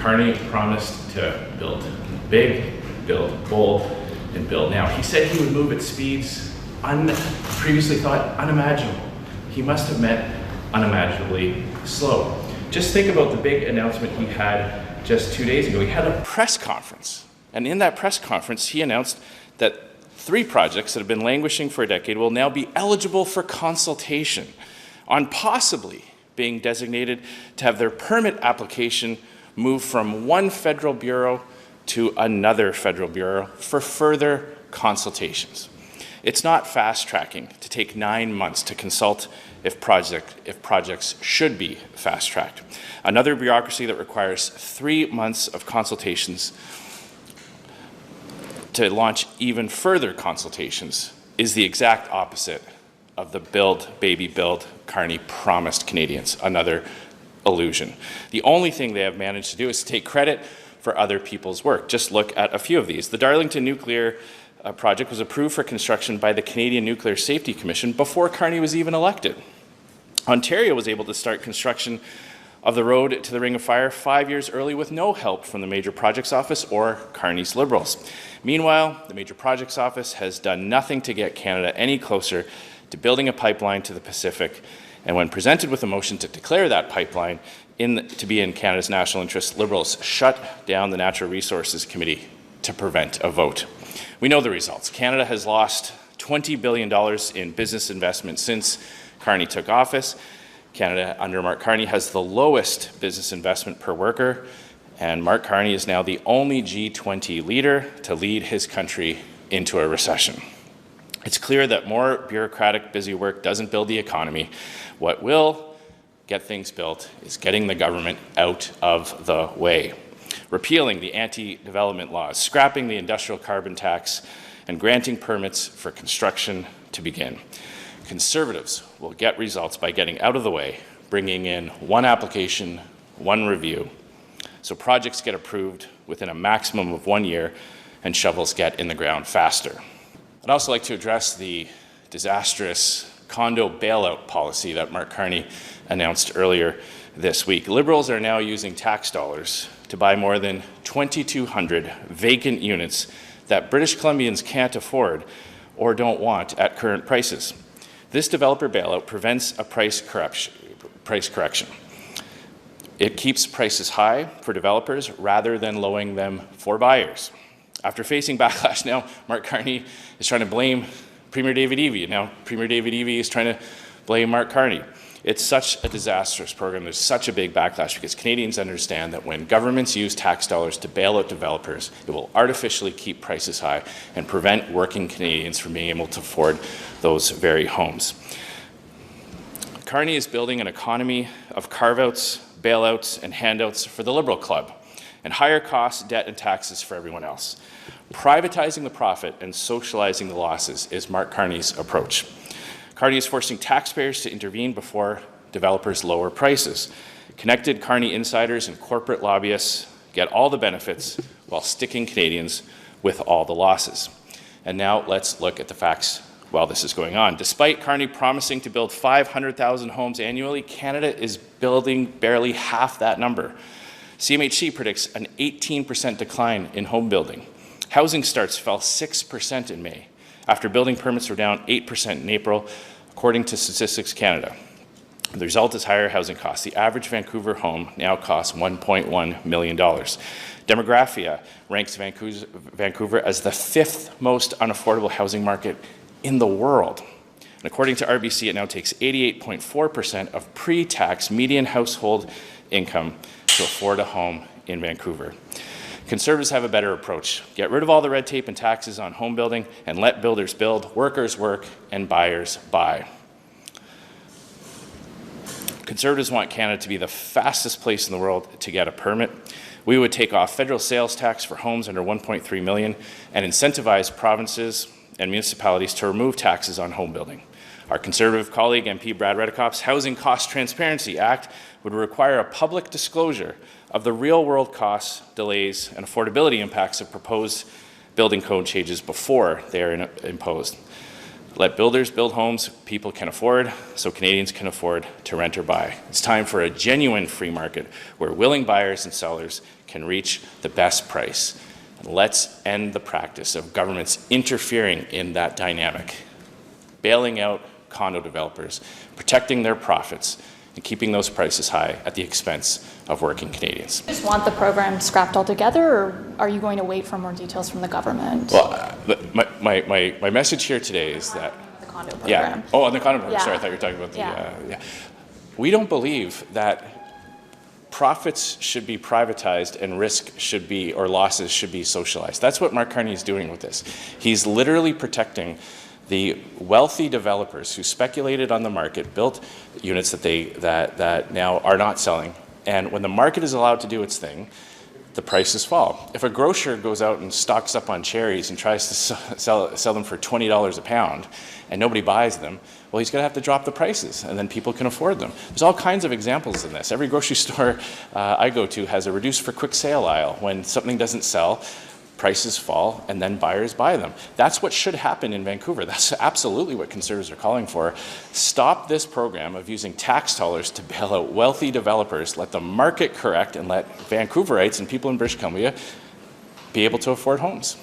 Carney promised to build big, build bold, and build now. He said he would move at speeds previously thought unimaginable. He must have meant unimaginably slow. Just think about the big announcement he had just 2 days ago. He had a press conference, and in that press conference, he announced that 3 projects that have been languishing for a decade will now be eligible for consultation on possibly being designated to have their permit application move from one federal bureau to another federal bureau for further consultations. It's not fast tracking to take 9 months to consult if projects should be fast tracked. Another bureaucracy that requires 3 months of consultations to launch even further consultations is the exact opposite of the build, baby build, Carney promised Canadians. Another illusion. The only thing they have managed to do is take credit for other people's work. Just look at a few of these. The Darlington nuclear project was approved for construction by the Canadian Nuclear Safety Commission before Carney was even elected. Ontario was able to start construction of the road to the Ring of Fire 5 years early with no help from the Major Projects Office or Carney's Liberals. Meanwhile, the Major Projects Office has done nothing to get Canada any closer to building a pipeline to the Pacific, and when presented with a motion to declare that pipeline to be in Canada's national interest, Liberals shut down the Natural Resources Committee to prevent a vote. We know the results. Canada has lost $20 billion in business investment since Carney took office. Canada, under Mark Carney, has the lowest business investment per worker, and Mark Carney is now the only G20 leader to lead his country into a recession. It's clear that more bureaucratic, busy work doesn't build the economy. What will get things built is getting the government out of the way, repealing the anti-development laws, scrapping the industrial carbon tax, and granting permits for construction to begin. Conservatives will get results by getting out of the way, bringing in one application, one review, so projects get approved within a maximum of 1 year and shovels get in the ground faster. I'd also like to address the disastrous condo bailout policy that Mark Carney announced earlier this week. Liberals are now using tax dollars to buy more than 2,200 vacant units that British Columbians can't afford or don't want at current prices. This developer bailout prevents a price correction. It keeps prices high for developers rather than lowering them for buyers. After facing backlash now, Mark Carney is trying to blame Premier David Eby. Now Premier David Eby is trying to blame Mark Carney. It's such a disastrous program. There's such a big backlash because Canadians understand that when governments use tax dollars to bail out developers, it will artificially keep prices high and prevent working Canadians from being able to afford those very homes. Carney is building an economy of carve-outs, bailouts, and handouts for the Liberal club, and higher costs, debt, and taxes for everyone else. Privatizing the profit and socializing the losses is Mark Carney's approach. Carney is forcing taxpayers to intervene before developers lower prices. Connected Carney insiders and corporate lobbyists get all the benefits while sticking Canadians with all the losses. And now let's look at the facts while this is going on. Despite Carney promising to build 500,000 homes annually, Canada is building barely half that number. CMHC predicts an 18% decline in home building. Housing starts fell 6% in May, after building permits were down 8% in April, according to Statistics Canada. The result is higher housing costs. The average Vancouver home now costs $1.1 million. Demographia ranks Vancouver as the 5th most unaffordable housing market in the world. And according to RBC, it now takes 88.4% of pre-tax median household income to afford a home in Vancouver. Conservatives have a better approach. Get rid of all the red tape and taxes on home building and let builders build, workers work, and buyers buy. Conservatives want Canada to be the fastest place in the world to get a permit. We would take off federal sales tax for homes under $1.3 million and incentivize provinces and municipalities to remove taxes on home building. Our Conservative colleague, MP Brad Redekop's Housing Cost Transparency Act would require a public disclosure of the real-world costs, delays, and affordability impacts of proposed building code changes before they are imposed. Let builders build homes people can afford so Canadians can afford to rent or buy. It's time for a genuine free market where willing buyers and sellers can reach the best price. And let's end the practice of governments interfering in that dynamic, bailing out condo developers, protecting their profits, and keeping those prices high at the expense of working Canadians. Do you just want the program scrapped altogether, or are you going to wait for more details from the government? Well, my message here today is that The condo program. Oh, on the condo program. Yeah. Sorry, I thought you were talking about the. We don't believe that profits should be privatized and risk should be, or losses should be socialized. That's what Mark Carney is doing with this. He's literally protecting the wealthy developers who speculated on the market, built units that now are not selling, and when the market is allowed to do its thing, the prices fall. If a grocer goes out and stocks up on cherries and tries to sell them for $20 a pound and nobody buys them, well, he's going to have to drop the prices and then people can afford them. There's all kinds of examples in this. Every grocery store I go to has a reduced for quick sale aisle. When something doesn't sell, prices fall and then buyers buy them. That's what should happen in Vancouver. That's absolutely what Conservatives are calling for. Stop this program of using tax dollars to bail out wealthy developers. Let the market correct and let Vancouverites and people in British Columbia be able to afford homes.